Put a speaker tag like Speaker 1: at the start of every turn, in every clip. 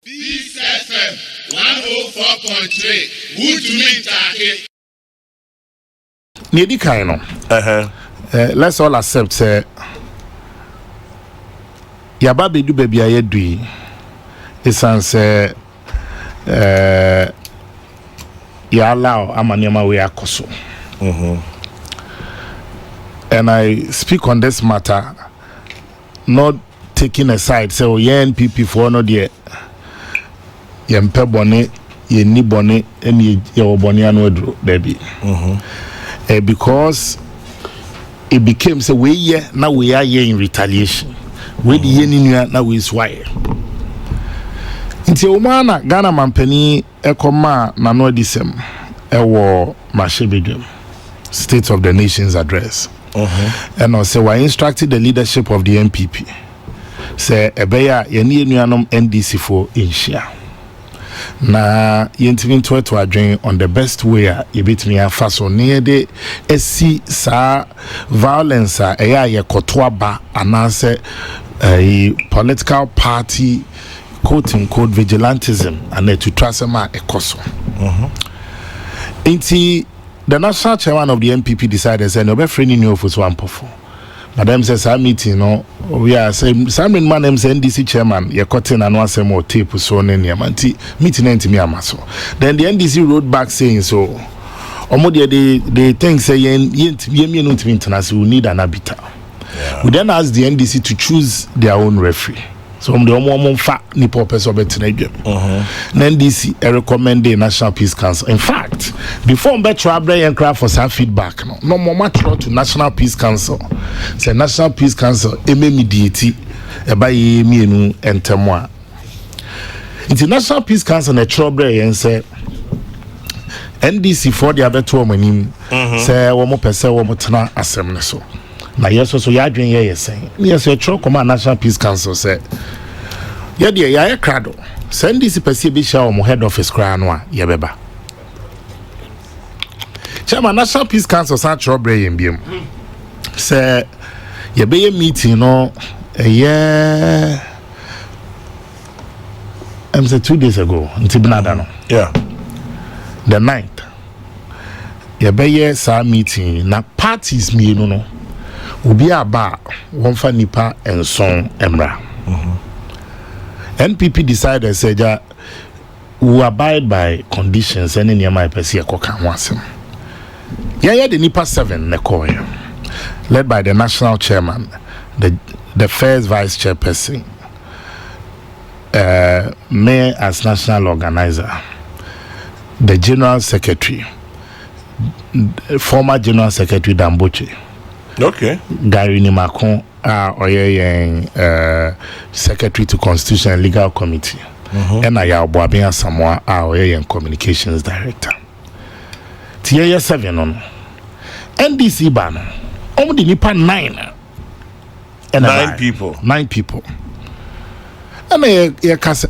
Speaker 1: Peace FM 104.3. Who to meet Taki?
Speaker 2: Nedi kaino. Let's all accept say yaba bedu baby aye dui. Isan say ya allow amanyama we akoso. And I speak on this matter, not taking a side. Say, oh, yeah, NPP for no dear. Yempe bone, ye ni bone, and ye bone anodro, baby. Because it became say we ye now we are here in retaliation. We the ye ni now we is why. Inti umana Ghana mampeni ekoma na no disem ewo mashebedum State of the Nation's address. And also we instructed the leadership of the NPP. Say ebeya yeni enuanom NDC for inshia. Na yentimi to adwen on the best way yebetimi afa so ne de esi sa violence eya ye kotoa ba anase political party quote unquote vigilantism and to trasema ekoso. Inti the national chairman of the NPP decided say no be friendly new for one pofo. Madam says our meeting no we are saying Simon man say NDC chairman ye cutting and one more tape so ne manti meeting enti me amaso. Then the NDC wrote back saying so omo they think say ye no international we need an arbiter. We then asked the NDC to choose their own referee. So the omo fa nipo person betina dwem. NDC recommend the National Peace Council. In fact, before mbe travel and cry for some feedback no more to National Peace Council. Say National Peace Council mediate eba ye mienu entemwa. International Peace Council na trouble and say NDC for the other two manim say wo mo pese wo mo tena asem ne so. Na yes so ya adwen ye saying yes you tro come National Peace Council say ye de ya krado send this person be sha o head office kra no a ye beba Chairman National Peace Council sa trouble ye mbiem say ye be ye meeting no I'm say 2 days ago until Binada no the 9th ye be ye sa meeting na parties me no Ubi aba wonfa nipa enson emra. NPP decided say that we abide by conditions and any my person ekoka ho asem. Yeah the nipa 7 nekoye led by the national chairman, the first vice chairperson, mayor as national organizer, the general secretary, former general secretary Damboche.
Speaker 3: Okay.
Speaker 2: Gary Nimakon secretary to Constitution and Legal Committee. And I Boabia Samoa communications director. Tia 7 on NDC ban. Only nipa 9. And
Speaker 3: 9 people.
Speaker 2: 9 people. And I can say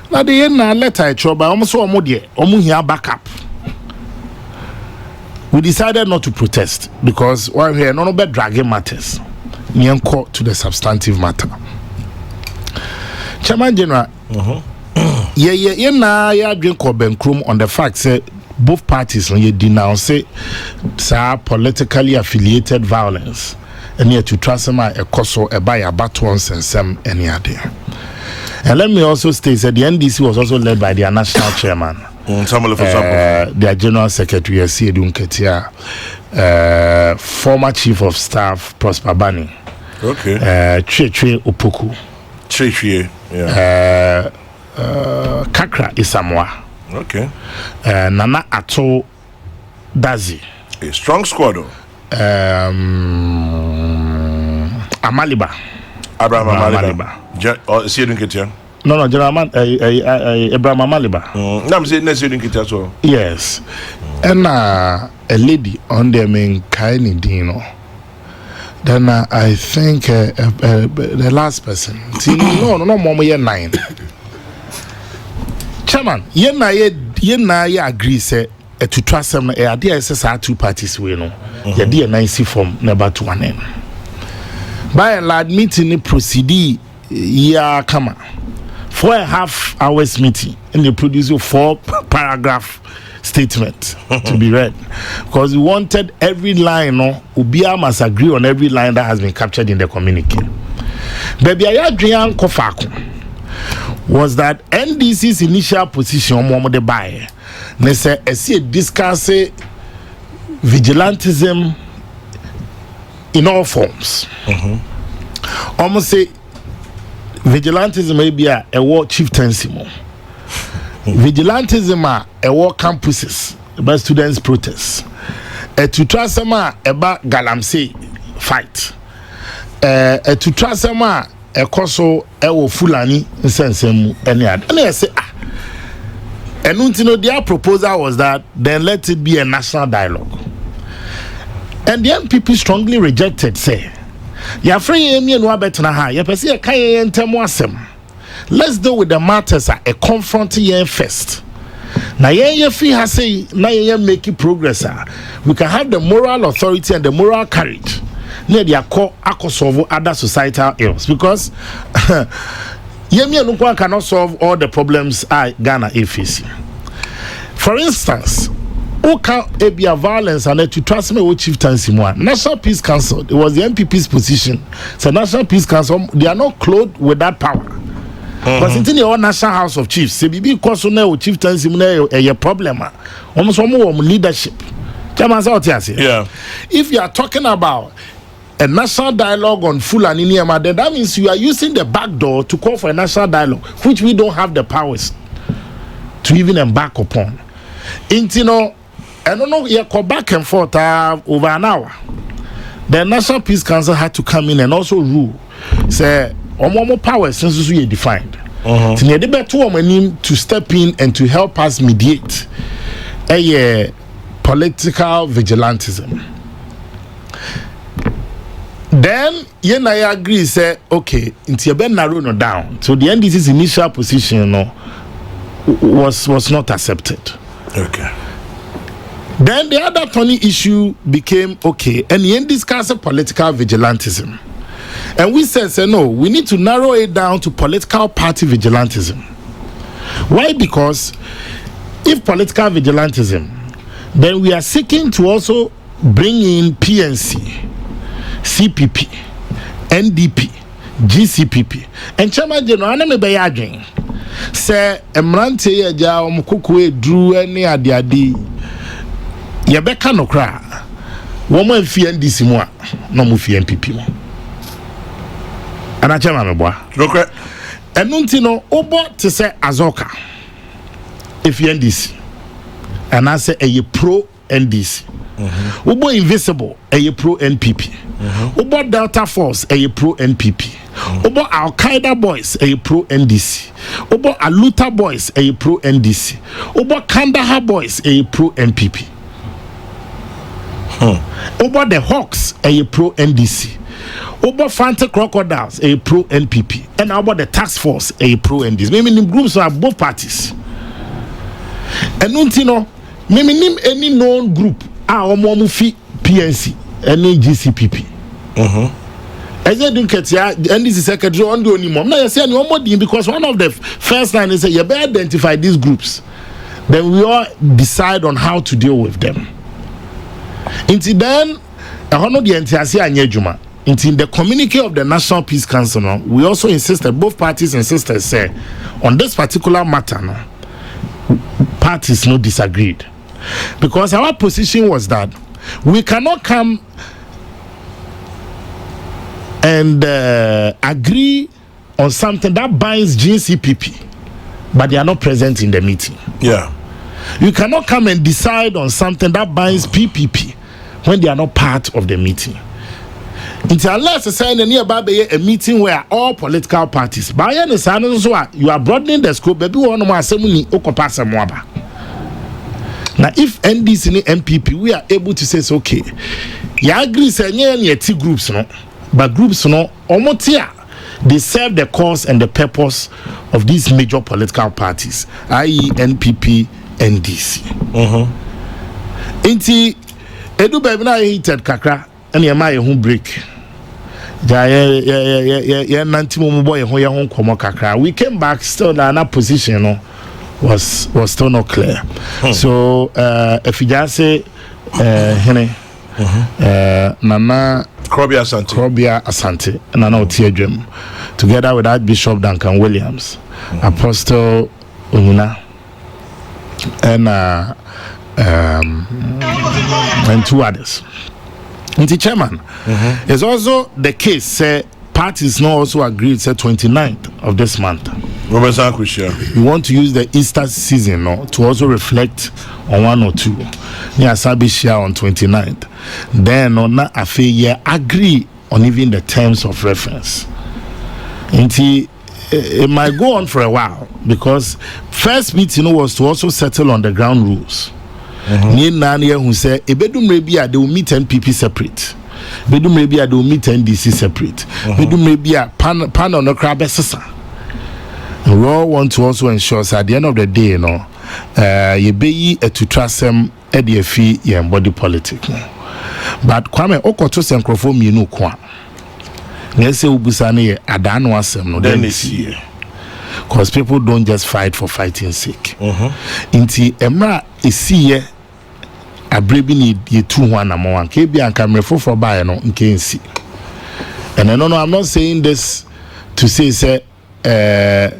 Speaker 2: now the end letter trouble almost so omu here backup. We decided not to protest because while we are not about dragging matters, we are to the substantive matter. Chairman General, yeah, drink Benkrum on the fact that both parties denounce politically affiliated violence and yet to transfer a coso a buy a batons and some any other. And let me also state that the NDC was also led by their national chairman. Their general secretary, Siedun Ketia, former chief of staff, Prosper Bani.
Speaker 3: Okay.
Speaker 2: Cheche Opoku.
Speaker 3: Cheche, yeah.
Speaker 2: Kakra Isamoa.
Speaker 3: Okay.
Speaker 2: Nana Ato Dazi.
Speaker 3: A strong squad.
Speaker 2: Amaliba.
Speaker 3: Abraham Amaliba. Siedun Ketia.
Speaker 2: No, General Abraham Amaliba.
Speaker 3: I'm saying next year so.
Speaker 2: Yes. And a lady on the main kind Dino. Then I think the last person. No, more 9. Chairman, ye agree say to trust them idea is 2 parties we no. Ye dey nice from number 2 and end. By and large meeting proceed ya kama. 4.5 hours meeting, and they produce a 4-paragraph statement to be read, because we wanted every line. No, Ubia must agree on every line that has been captured in the communique. Baby, I Adrian Kofako was that NDC's initial position on the buy. They say, I see discuss vigilantism in all forms. Almost say vigilantism may be a war chieftaincy. Vigilantism a war campuses about students' protests. To trasama about galamsey fight. To trasama a koso ewo fulani nsensemu any other. And I say and their proposal was that then let it be a national dialogue. And the NPP strongly rejected, say, "Ya free me no betna ha, ya pese ya kai entemu asem. Let's deal with the matters a confront yen first. Na yen free ha say na yen make progress. We can have the moral authority and the moral courage. Near the solve other societal ills, because Yemi cannot solve all the problems Ghana is facing. For instance, Ebia violence and to trust me with chieftaincy. National Peace Council, it was the NPP's position. So National Peace Council, they are not clothed with that power. Because in your National House of Chiefs, CBB cause no chieftaincy a problem. Almost more leadership.
Speaker 3: Yeah.
Speaker 2: If you are talking about a national dialogue on Fulani Niema, then that means you are using the back door to call for a national dialogue, which we don't have the powers to even embark upon. I don't know, you go back and forth over an hour. The National Peace Council had to come in and also rule. Say, more powers since we are defined. To step in and to help us mediate a political vigilantism. Then I agree, say, okay, it's your narrow no down. So the NDC's initial position was not accepted.
Speaker 3: Okay.
Speaker 2: Then the other Tony issue became okay, and the discussed political vigilantism. And we said, no, we need to narrow it down to political party vigilantism. Why? Because if political vigilantism, then we are seeking to also bring in PNC, CPP, NDP, GCPP, and Chairman General Aname Bayagin say Emrante Yaja Omukukwe drew any adiadi Yabeka no cra. Woman fi NDC mo no mu fi NPP mo. Ana Chairman Meboa.
Speaker 3: Okay.
Speaker 2: Enunti no obo te say Azoka. If NDC. And I say a pro NDC. Ubo Invisible, a pro NPP. Ubo Delta Force, a pro NPP. Ubo Al Qaeda Boys, a pro NDC. Ubo Aluta Boys, a pro NDC. Ubo Kandahar Boys, a pro NPP. Ubo the Hawks, a pro NDC. Ubo Fante Crocodiles, a pro NPP. And about the Task Force, a pro NDC. Maybe in groups are both parties. And Nuntino, maybe any known group. Omomufi PNC and GCPP. As I didn't get here, NDC secretary on the only mom. Now you say because one of the first line is say you better identify these groups. Then we all decide on how to deal with them. Until then, I know the NTC until the communique of the National Peace Council, we also insisted, both parties insisted, say, on this particular matter, parties no disagreed. Because our position was that we cannot come and agree on something that binds GCPP, but they are not present in the meeting.
Speaker 3: Yeah.
Speaker 2: You cannot come and decide on something that binds PPP when they are not part of the meeting. Unless a meeting where all political parties, you are broadening the scope, baby, now, if NDC and NPP, we are able to say, okay, you agree, say, two groups, no, but groups, no, they serve the cause and the purpose of these major political parties, i.e., NPP, NDC. Inti, Edu Babina heated Kakra, and Yamaya who break. We came back still that position was still not clear. So if you just say Nana Krobia Asante Nana Otiedwem together with Archbishop Duncan Williams, Apostle Onuna and two others. The chairman is also the case. Say parties now also agreed. Say 29th of this month. We want to use the Easter season to also reflect on 1 or 2. Near Sabishia on 29th. Then on that affair agree on even the terms of reference. It might go on for a while because first meeting was to also settle on the ground rules. Who say Ebedum Rebia they will meet NPP separate. Bedum Rebia they will meet NDC separate. Bedum Rebia pan on the crab sasa. We all want to also ensure that at the end of the day, you be to trust them at the fee and body politics. But Kwame Okoto Senkrofo Minu Kwa. Let's say Ubusani Adano Asem no then this year. Because people don't just fight for fighting's sake. Inti Emra is here. A baby need ye 2-1 among one. KB and camera for buy no in see. And I don't know, I'm not saying this to say yeah,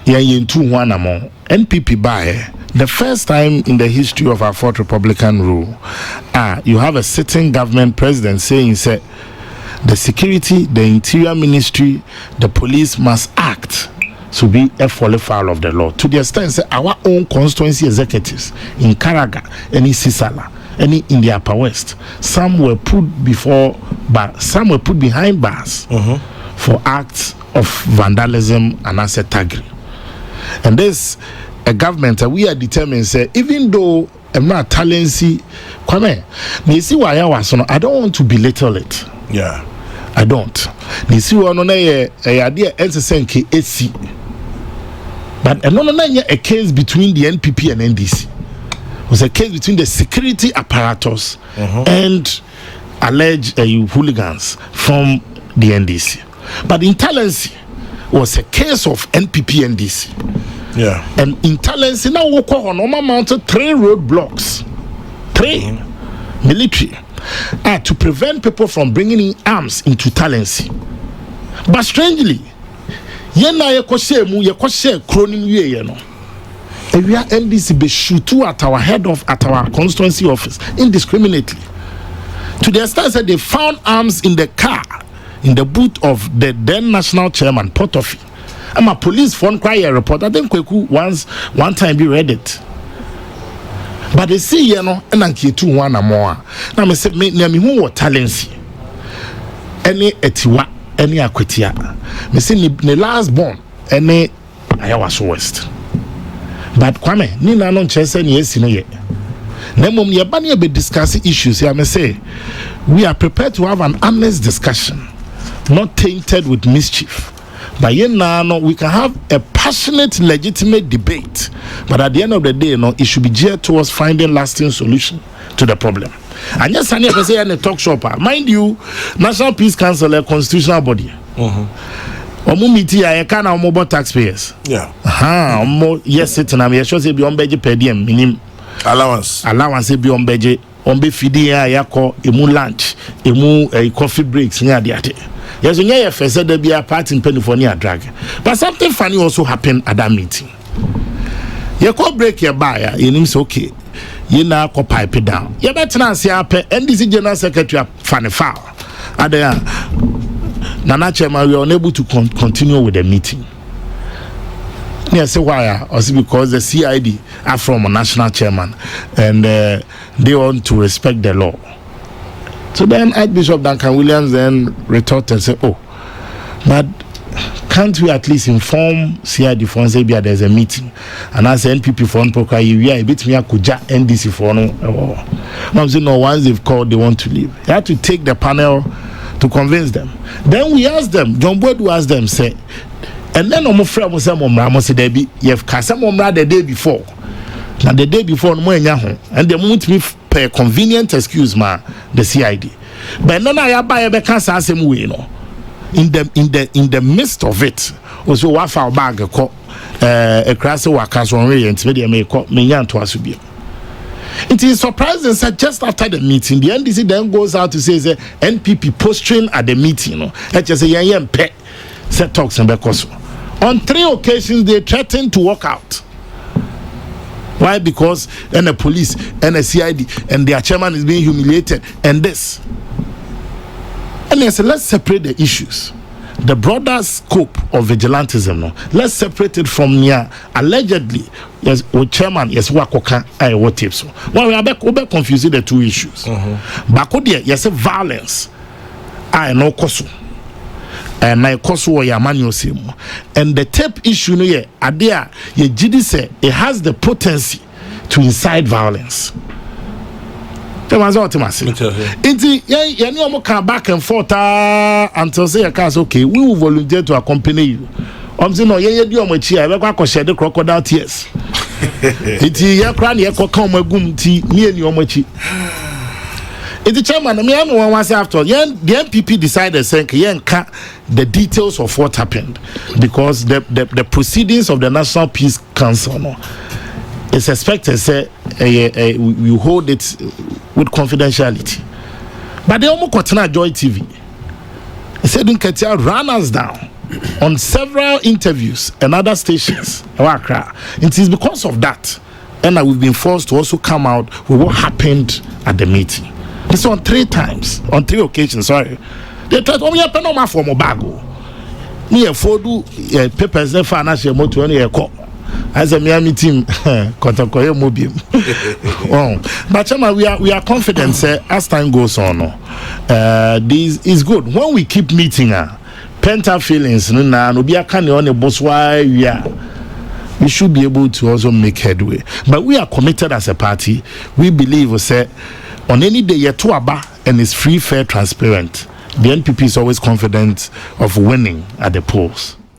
Speaker 2: 2-1 among NPP buy. The first time in the history of our fourth Republican rule, you have a sitting government president saying the security, the interior ministry, the police must act to be a follow foul of the law. To the extent our own constituency executives in Karaga, any Sisala, any in the Upper West, some were put some were put behind bars for acts of vandalism and asset tagging. And this a government we are determined say even though I'm not talency, Kwame, me see why I was I don't want to belittle it.
Speaker 3: Yeah.
Speaker 2: I don't. Me see one on a idea NCC AC. But a case between the NPP and NDC. It was a case between the security apparatus and alleged hooligans from the NDC. But intolerance was a case of NPP and NDC.
Speaker 3: Yeah.
Speaker 2: And intolerance now we call on mounted 3 roadblocks, 3 military, to prevent people from bringing in arms into Talensi. But strangely, yena yekose kronim ye no. We are NDC be shoot at our at our constituency office indiscriminately. To the extent that they found arms in the car, in the boot of the then national chairman Potofi. I'm a police phone cry a report. I think Kweku one time we read it. But they see and I'm 2-1 more. Now me say me who what talents any etiwa any akwetia. Me say ni last born any Ayawaso West. But Kwame ni na no chese ni esi no ye. Na mom ye ba na be discuss issues here. Me say we are prepared to have an honest discussion, not tainted with mischief. But we can have a passionate, legitimate debate. But at the end of the day, it should be geared towards finding lasting solution to the problem. And yes, I never say in a talk shop. Mind you, National Peace Council, a constitutional body. I can't have mobile taxpayers.
Speaker 3: Yeah.
Speaker 2: Yes, it's an sure say beyond budget per diem minimum allowance beyond budget on be feeding yako emu lunch emu coffee breaks near the ate. Yes, when you first said there be a party in Pennsylvania drag. But something funny also happened at that meeting. You could break your buyer, you know, okay. You now could pipe it down. You better not see up NDC General Secretary Fanny Fowl. Nana Chairman, we are unable to continue with the meeting. Yes, why? Also because the CID are from a national chairman and they want to respect the law. So then Archbishop Duncan Williams then retorted and said, oh, but can't we at least inform CID for say there's a meeting? And as NPP for we are a bit me kuja NDC for no. Now say no, once they've called, they want to leave. You have to take the panel to convince them. Then we asked them, John Boyd asked them, say, and then my friend was saying, Mom, say Debbie, you've cast some the day before. Now the day before, no and they want me per convenient excuse, the CID. But none I buy a cancer same way, no. in the midst of it also wa fa bag ko a crass waka so onwe ent me de me ko me yan to aso bi. It is surprising that just after the meeting, the NDC then goes out to say NPP posturing at the meeting. Let's just say yeah, set talks and because on 3 occasions they threatened to walk out. Why? Because and the police and the CID and their chairman is being humiliated and this. And they said, let's separate the issues. The broader scope of vigilantism, no, let's separate it from near allegedly. Yes, with chairman, yes, what tips. Well, we are confusing the 2 issues. But yes, violence. I know koso. And my koso ya manual sim. And the tape issue, no, yeah, adia, ye jidi say it has the potency to incite violence. You come back and forth until say okay, we will volunteer to accompany you. I'm saying no, you do my chair. We go share the crocodile tears. It's ya cry ya come gum tea near you much. It's the chairman. Me am one once after. The NPP decided saying the details of what happened because the proceedings of the National Peace Council. No, it's expected say we hold it with confidentiality. But they almost continue Joy TV. They said Nketia ran us down on several interviews and other stations. It is because of that and we've been forced to also come out with what happened at the meeting. It's on 3 occasions, sorry. They tried to me pen on my form of bago. Me a photo papers the financial motor on a cop. As a Miami team, but we are confident as time goes on. This is good. When we keep meeting pent-up feelings, we should be able to also make headway. But we are committed as a party. We believe on any day and it's free, fair, transparent. The NPP is always confident of winning at the polls.